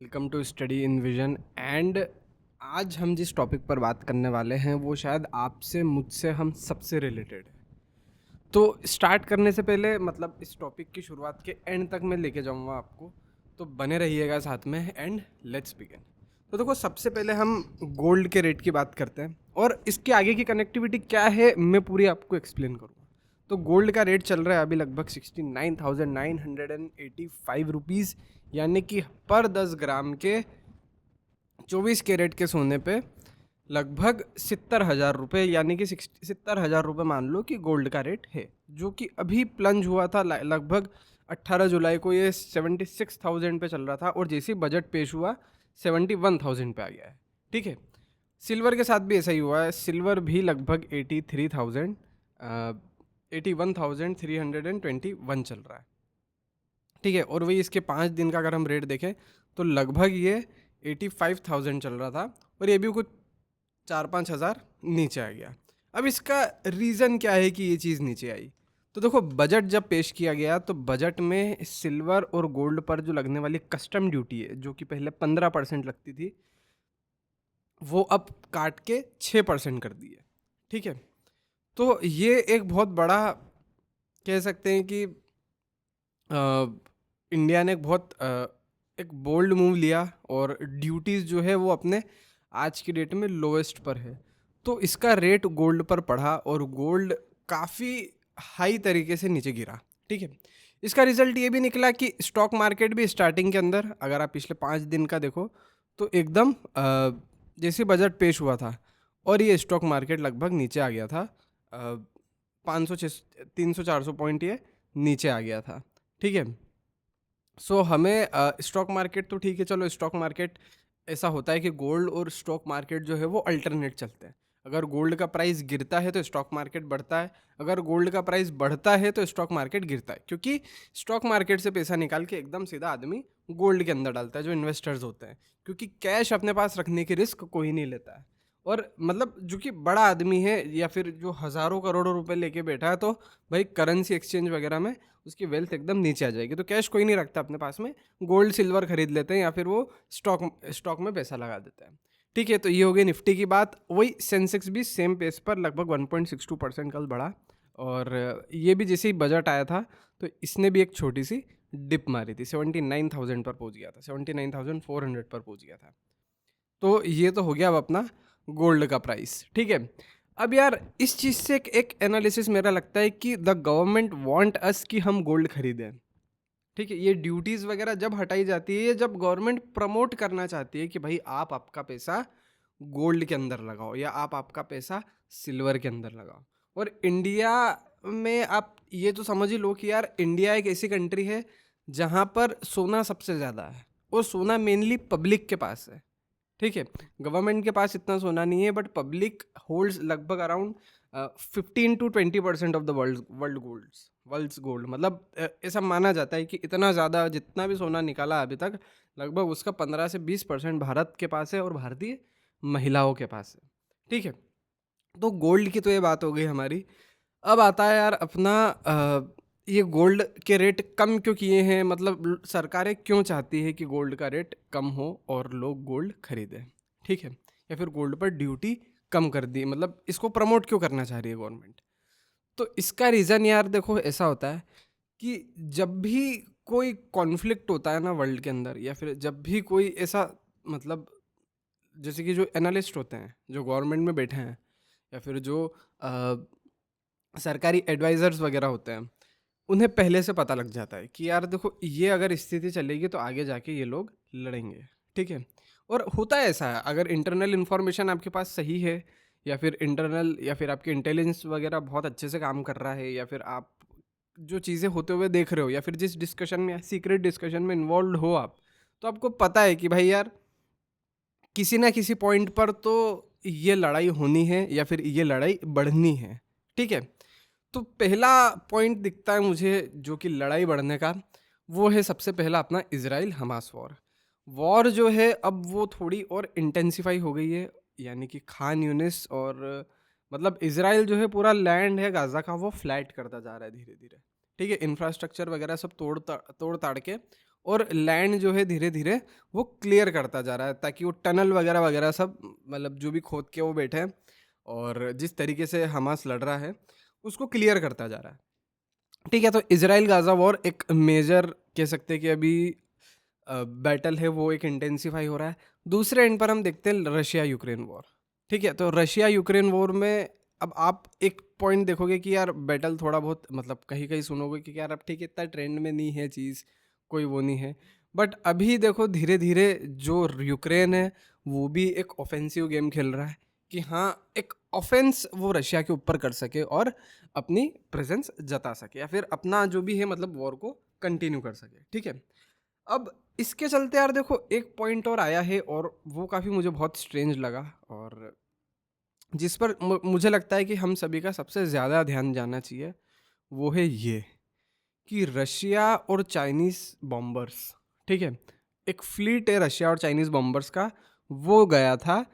Welcome to study in vision and आज हम जिस टॉपिक पर बात करने वाले हैं वो शायद आपसे मुझसे हम सबसे रिलेटेड है। तो स्टार्ट करने से पहले मतलब इस टॉपिक की शुरुआत के एंड तक मैं लेके जाऊंगा आपको, तो बने रहिएगा साथ में एंड लेट्स बिगिन। तो देखो, सबसे पहले हम गोल्ड के रेट की बात करते हैं और इसके आगे की कनेक्टिविटी क्या है मैं पूरी आपको एक्सप्लेन करूँगा। तो गोल्ड का रेट चल रहा है अभी लगभग 69,985 रुपीज़, यानी कि पर 10 ग्राम के 24 कैरेट के सोने पे लगभग 70,000 रुपये, यानी कि 70,000 रुपये मान लो कि गोल्ड का रेट है, जो कि अभी प्लंज हुआ था। लगभग 18 जुलाई को ये 76,000 पे चल रहा था और जैसे ही बजट पेश हुआ 71,000 पे आ गया है। ठीक है, सिल्वर के साथ भी ऐसा ही हुआ है। सिल्वर भी लगभग 81,321 चल रहा है। ठीक है, और वही इसके 5 दिन का अगर हम रेट देखें तो लगभग ये 85,000 चल रहा था और ये भी कुछ 4-5 हज़ार नीचे आ गया। अब इसका रीज़न क्या है कि ये चीज़ नीचे आई? तो देखो, बजट जब पेश किया गया तो बजट में सिल्वर और गोल्ड पर जो लगने वाली कस्टम ड्यूटी है, जो कि पहले 15% लगती थी, वो अब काट के 6% कर दी है। ठीक है, तो ये एक बहुत बड़ा, कह सकते हैं कि इंडिया ने एक बोल्ड मूव लिया और ड्यूटीज़ जो है वो अपने आज की डेट में लोएस्ट पर है। तो इसका रेट गोल्ड पर पड़ा और गोल्ड काफ़ी हाई तरीके से नीचे गिरा। ठीक है, इसका रिजल्ट ये भी निकला कि स्टॉक मार्केट भी स्टार्टिंग के अंदर, अगर आप पिछले 5 दिन का देखो तो एकदम जैसे बजट पेश हुआ था और ये स्टॉक मार्केट लगभग नीचे आ गया था। 500 300 400 पॉइंट ये नीचे आ गया था। ठीक है, सो हमें स्टॉक मार्केट तो ठीक है, चलो स्टॉक मार्केट ऐसा होता है कि गोल्ड और स्टॉक मार्केट जो है वो अल्टरनेट चलते हैं। अगर गोल्ड का प्राइस गिरता है तो स्टॉक मार्केट बढ़ता है, अगर गोल्ड का प्राइस बढ़ता है तो स्टॉक मार्केट गिरता है, क्योंकि स्टॉक मार्केट से पैसा निकाल के एकदम सीधा आदमी गोल्ड के अंदर डालता है, जो इन्वेस्टर्स होते हैं, क्योंकि कैश अपने पास रखने की रिस्क कोई नहीं लेता है। और मतलब जो कि बड़ा आदमी है या फिर जो हज़ारों करोड़ों रुपए लेके बैठा है, तो भाई करेंसी एक्सचेंज वगैरह में उसकी वेल्थ एकदम नीचे आ जाएगी। तो कैश कोई नहीं रखता अपने पास में, गोल्ड सिल्वर खरीद लेते हैं या फिर वो स्टॉक स्टॉक में पैसा लगा देते हैं। ठीक है, तो ये हो गई निफ्टी की बात। वही सेंसेक्स भी सेम पेस पर लगभग 1.62% कल बढ़ा और ये भी जैसे ही बजट आया था तो इसने भी एक छोटी सी डिप मारी थी, 79,000 पर पहुंच गया था, 79,400 पर पहुंच गया था। तो ये तो हो गया अब अपना गोल्ड का प्राइस। ठीक है, अब यार इस चीज़ से एक एनालिसिस मेरा लगता है कि द गवर्नमेंट वांट अस कि हम गोल्ड खरीदें। ठीक है, ये ड्यूटीज़ वगैरह जब हटाई जाती है, जब गवर्नमेंट प्रमोट करना चाहती है कि भाई आप आपका पैसा गोल्ड के अंदर लगाओ या आप आपका पैसा सिल्वर के अंदर लगाओ। और इंडिया में आप ये तो समझ ही लो कि यार इंडिया एक ऐसी कंट्री है जहाँ पर सोना सबसे ज़्यादा है और सोना मेनली पब्लिक के पास है। ठीक है, गवर्नमेंट के पास इतना सोना नहीं है, बट पब्लिक होल्ड्स लगभग around 15 to 20% of the world's gold. मतलब ऐसा माना जाता है कि इतना ज़्यादा जितना भी सोना निकाला अभी तक, लगभग उसका 15 से 20% भारत के पास है और भारतीय महिलाओं के पास है। ठीक है, तो गोल्ड की तो ये बात हो गई हमारी। अब आता है यार अपना ये गोल्ड के रेट कम क्यों किए हैं, मतलब सरकारें क्यों चाहती है कि गोल्ड का रेट कम हो और लोग गोल्ड खरीदें। ठीक है, या फिर गोल्ड पर ड्यूटी कम कर दी, मतलब इसको प्रमोट क्यों करना चाह रही है गवर्नमेंट। तो इसका रीज़न यार देखो ऐसा होता है कि जब भी कोई कॉन्फ्लिक्ट होता है ना वर्ल्ड के अंदर, या फिर जब भी कोई ऐसा, मतलब जैसे कि जो एनालिस्ट होते हैं जो गवर्नमेंट में बैठे हैं, या फिर जो सरकारी एडवाइज़र्स वगैरह होते हैं, उन्हें पहले से पता लग जाता है कि यार देखो, ये अगर स्थिति चलेगी तो आगे जाके ये लोग लड़ेंगे। ठीक है, और होता है ऐसा है, अगर इंटरनल इन्फॉर्मेशन आपके पास सही है, या फिर इंटरनल या फिर आपके इंटेलिजेंस वगैरह बहुत अच्छे से काम कर रहा है, या फिर आप जो चीज़ें होते हुए देख रहे हो, या फिर जिस डिस्कशन में, सीक्रेट डिस्कशन में इन्वॉल्व हो आप, तो आपको पता है कि भाई यार किसी ना किसी पॉइंट पर तो ये लड़ाई होनी है या फिर ये लड़ाई बढ़नी है। ठीक है, तो पहला पॉइंट दिखता है मुझे जो कि लड़ाई बढ़ने का, वो है सबसे पहला अपना इजराइल हमास वॉर। वॉर जो है अब वो थोड़ी और इंटेंसिफाई हो गई है, यानी कि खान यूनिस और मतलब इजराइल जो है पूरा लैंड है गाज़ा का वो फ्लैट करता जा रहा है धीरे धीरे। ठीक है, इंफ्रास्ट्रक्चर वगैरह सब तोड़ ताड़ के और लैंड जो है धीरे-धीरे वो क्लियर करता जा रहा है, ताकि वो टनल वगैरह-वगैरह सब मतलब जो भी खोद के वो बैठे हैं और जिस तरीके से हमास लड़ रहा है, उसको क्लियर करता जा रहा है। ठीक है, तो इज़राइल गाज़ा वॉर एक मेजर कह सकते हैं कि अभी बैटल है वो एक इंटेंसिफ़ाई हो रहा है। दूसरे एंड पर हम देखते हैं रशिया यूक्रेन वॉर। ठीक है, तो रशिया यूक्रेन वॉर में अब आप एक पॉइंट देखोगे कि यार बैटल थोड़ा बहुत मतलब कहीं-कहीं सुनोगे कि यार अब ठीक है इतना ट्रेंड में नहीं है चीज़, कोई वो नहीं है। बट अभी देखो धीरे-धीरे जो यूक्रेन है वो भी एक ऑफेंसिव गेम खेल रहा है कि हाँ, एक ऑफेंस वो रशिया के ऊपर कर सके और अपनी प्रेज़ेंस जता सके या फिर अपना जो भी है मतलब वॉर को कंटिन्यू कर सके। ठीक है? अब इसके चलते यार देखो एक पॉइंट और आया है और वो काफ़ी मुझे बहुत स्ट्रेंज लगा और जिस पर मुझे लगता है कि हम सभी का सबसे ज़्यादा ध्यान जाना चाहिए, वो है ये कि रशिया और चाइनीज़ बॉम्बर्स, ठीक है? एक फ्लीट है रशिया और चाइनीज़ बॉम्बर्स का, वो गया था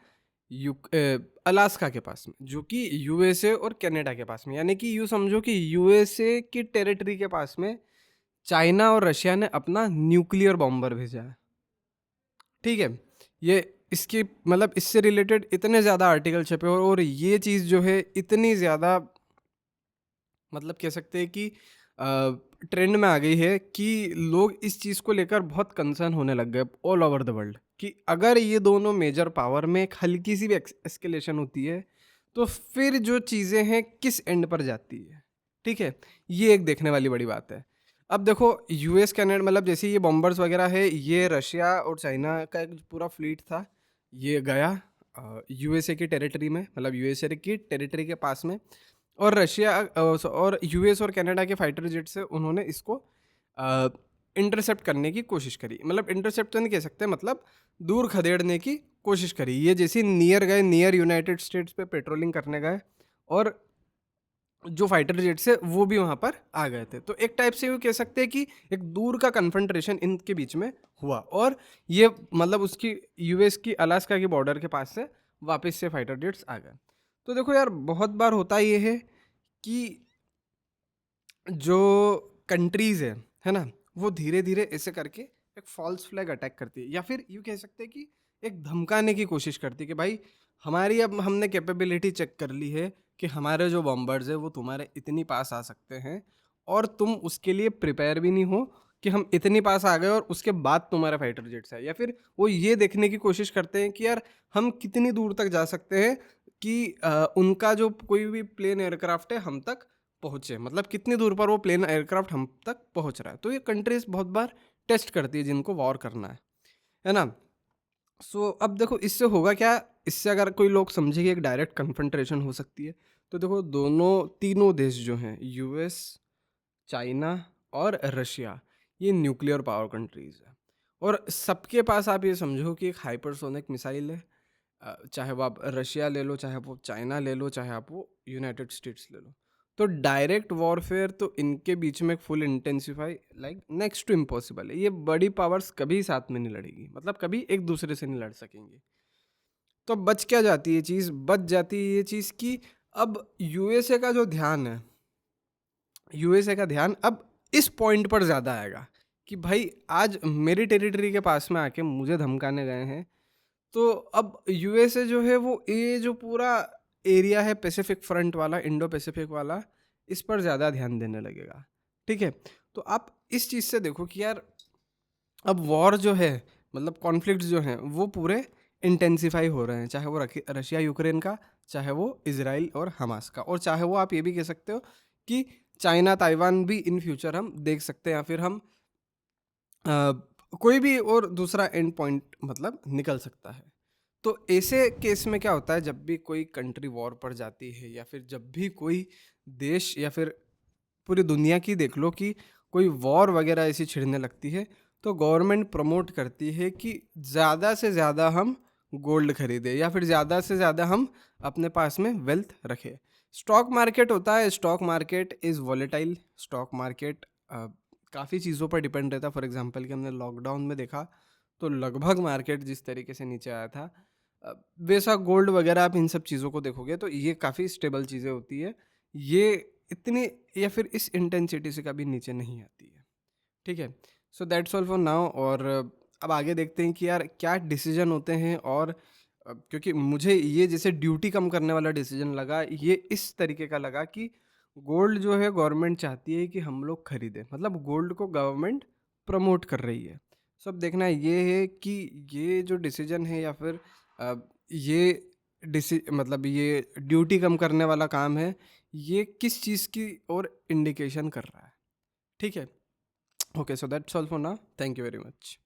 अलास्का के पास में, जो कि यूएसए और कनाडा के पास में। यानी कि यूँ समझो कि यूएसए की टेरिटरी के पास में चाइना और रशिया ने अपना न्यूक्लियर बॉम्बर भेजा है। ठीक है? ये इसकी मतलब इससे रिलेटेड इतने ज़्यादा आर्टिकल छपे और ये चीज़ जो है इतनी ज़्यादा मतलब कह सकते हैं कि ट्रेंड में आ गई है कि लोग इस चीज़ को लेकर बहुत कंसर्न होने लग गए ऑल ओवर द वर्ल्ड कि अगर ये दोनों मेजर पावर में एक हल्की सी भी एस्केलेशन होती है तो फिर जो चीज़ें हैं किस एंड पर जाती है। ठीक है, ये एक देखने वाली बड़ी बात है। अब देखो यूएस कनाडा मतलब जैसे ये बॉम्बर्स वगैरह है, ये रशिया और चाइना का एक पूरा फ्लीट था, ये गया यूएसए की टेरिटरी में, मतलब यूएसए की टेरिटरी के पास में। और रशिया और यूएस और कनाडा के फाइटर जेट से उन्होंने इसको इंटरसेप्ट करने की कोशिश करी। मतलब इंटरसेप्ट तो नहीं कह सकते, मतलब दूर खदेड़ने की कोशिश करी। ये जैसे नियर गए, नियर यूनाइटेड स्टेट्स पे पेट्रोलिंग करने गए और जो फाइटर जेट्स है वो भी वहाँ पर आ गए थे। तो एक टाइप से ये कह सकते हैं कि एक दूर का कन्फ्रंटेशन इनके बीच में हुआ और ये मतलब उसकी यूएस की अलास्का की बॉर्डर के पास से वापस से फाइटर जेट्स आ गए। तो देखो यार बहुत बार होता ये है कि जो कंट्रीज़ है ना? वो धीरे-धीरे ऐसे करके एक फ़ॉल्स फ्लैग अटैक करती है या फिर यूँ कह सकते हैं कि एक धमकाने की कोशिश करती है कि भाई हमारी अब हमने कैपेबिलिटी चेक कर ली है कि हमारे जो बॉम्बर्स हैं वो तुम्हारे इतनी पास आ सकते हैं और तुम उसके लिए प्रिपेयर भी नहीं हो कि हम इतनी पास आ गए और उसके बाद तुम्हारे फाइटर जेट्स आए। या फिर वो ये देखने की कोशिश करते हैं कि यार हम कितनी दूर तक जा सकते हैं कि उनका जो कोई भी प्लेन एयरक्राफ्ट है हम तक पहुँचे, मतलब कितनी दूर पर वो प्लेन एयरक्राफ्ट हम तक पहुँच रहा है। तो ये कंट्रीज़ बहुत बार टेस्ट करती है जिनको वॉर करना है ना? सो अब देखो इससे होगा क्या, इससे अगर कोई लोग समझे कि एक डायरेक्ट कन्फ्रंटेशन हो सकती है, तो देखो दोनों तीनों देश जो हैं यूएस, चाइना और रशिया, ये न्यूक्लियर पावर कंट्रीज़ हैं और सबके पास आप ये समझो कि एक हाइपरसोनिक मिसाइल है। चाहे वो आप रशिया ले लो, चाहे वो चाइना ले लो, चाहे आप वो यूनाइटेड स्टेट्स ले लो। तो डायरेक्ट वॉरफेयर तो इनके बीच में एक full intensify like next to impossible है। ये बड़ी पावर्स कभी साथ में नहीं लड़ेगी, मतलब कभी एक दूसरे से नहीं लड़ सकेंगी। तो बच क्या जाती है ये चीज़? बच जाती है ये चीज़ कि अब यूएसए का जो ध्यान है, यूएसए का ध्यान अब इस पॉइंट पर ज़्यादा आएगा कि भाई आज मेरी टेरिटरी के पास में आके मुझे धमकाने गए हैं। तो अब यूएसए जो है वो ये जो पूरा एरिया है पैसिफिक फ्रंट वाला, इंडो पैसिफिक वाला, इस पर ज़्यादा ध्यान देने लगेगा। ठीक है? तो आप इस चीज़ से देखो कि यार अब वॉर जो है मतलब कॉन्फ्लिक्ट्स जो हैं वो पूरे इंटेंसिफाई हो रहे हैं, चाहे वो रशिया यूक्रेन का, चाहे वो इजराइल और हमास का, और चाहे वो आप ये भी कह सकते हो कि चाइना ताइवान भी इन फ्यूचर हम देख सकते हैं या फिर हम अ, कोई भी और दूसरा एंड पॉइंट मतलब निकल सकता है। तो ऐसे केस में क्या होता है जब भी कोई कंट्री वॉर पर जाती है या फिर जब भी कोई देश या फिर पूरी दुनिया की देख लो कि कोई वॉर वगैरह ऐसी छिड़ने लगती है, तो गवर्नमेंट प्रमोट करती है कि ज़्यादा से ज़्यादा हम गोल्ड खरीदें या फिर ज़्यादा से ज़्यादा हम अपने पास में वेल्थ रखें। स्टॉक मार्केट होता है, stock market is volatile. Stock market काफ़ी चीज़ों पर डिपेंड रहता है। फॉर एग्जांपल कि हमने लॉकडाउन में देखा तो लगभग मार्केट जिस तरीके से नीचे आया था, अ, वैसा गोल्ड वगैरह आप इन सब चीज़ों को देखोगे तो ये काफ़ी स्टेबल चीज़ें होती है। ये इतनी या फिर इस इंटेंसिटी से कभी नीचे नहीं आती है। ठीक है? So that's all for now. और अब आगे देखते हैं कि यार क्या डिसीजन होते हैं। और क्योंकि मुझे ये जैसे ड्यूटी कम करने वाला डिसीजन लगा, ये इस तरीके का लगा कि गोल्ड जो है गवर्नमेंट चाहती है कि हम लोग खरीदें, मतलब गोल्ड को गवर्नमेंट प्रमोट कर रही है। सो अब देखना ये है कि ये जो डिसीजन है या फिर अ, ये मतलब ये ड्यूटी कम करने वाला काम है, ये किस चीज़ की ओर इंडिकेशन कर रहा है। ठीक है। Okay, so that's all for now, thank you very much.